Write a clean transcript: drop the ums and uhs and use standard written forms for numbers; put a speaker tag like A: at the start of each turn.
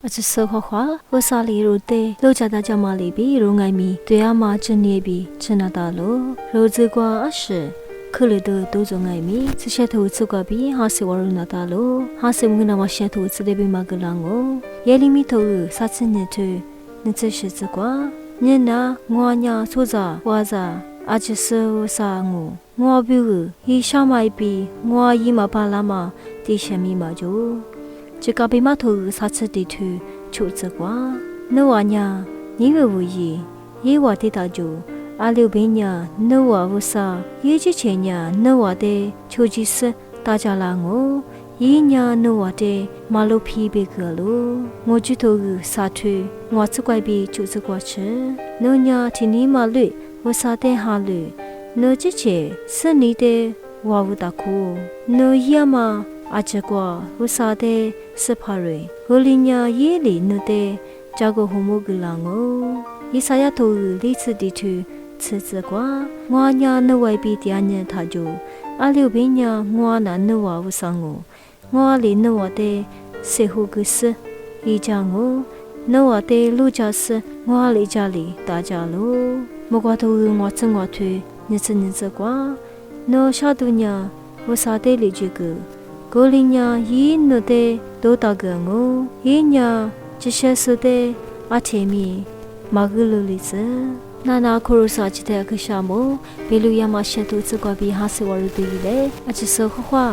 A: အချစောခွာဝစာလီရိုတေလောက်ကြတာကြမလီဘီရုံငိုင်းမီတရားမှာချနေပြီချနာတာလို့ရိုဇကွာအရှခလဒတိုးစုံငိုင်းမီစရှက်ထူစုကဘီဟာစီဝရနာတာလို့ဟာစီမငနာမရှက်ထူစတဲ့ဘီမကလန်ကိုယေလီမီတိုစာစနေတူနစ်ချစ်စကွာညနာငွာညာဆိုစာဝါစာအချစောစာငူငွာဘူးဟီရှာမိုက်ပီငွာရီမပါလာမတီရှမီမဂျို这个被码头啥子地图出这个，那娃伢你会不会？一娃的大舅，阿六百伢那娃不啥，一之前伢那娃的秋季是大家啦我，一伢那娃的马路皮别个咯，我知道啥去，我只怪比就这个吃，那伢听你马路我啥的哈路，那之前是你的娃不大哭，那伢嘛。อาจจะกว่าอุสาเดสภาเรโฮลิญาเยลีนุเตจากโฮโมกลังโอยิสายาทูลิสติทูซึซกว่างัวญานวายปีตยาญะทาจูอาลิวบิญางัวนานวาอุสังโงงัวลีนวเตเซฮูกึสอีจางโงนวเตลูจาสงัวลีจาลีตาจาโลมกวาทูงัวซงวาทูนิสนิสกว่าโนชาตุญาอุสาเตลิจิกကိုလင်းညာယင်းနတဲ့ဒိုတာကငိုယင်းညာချစ်ရှဲဆုတဲ့အထေမီမဂလူလီစနာနာခရုစာချတဲ့အခရှာမိုဘေလူယမရှက်သူစကွာဘီဟာစီဝရတူလေအချစ်စောခွာ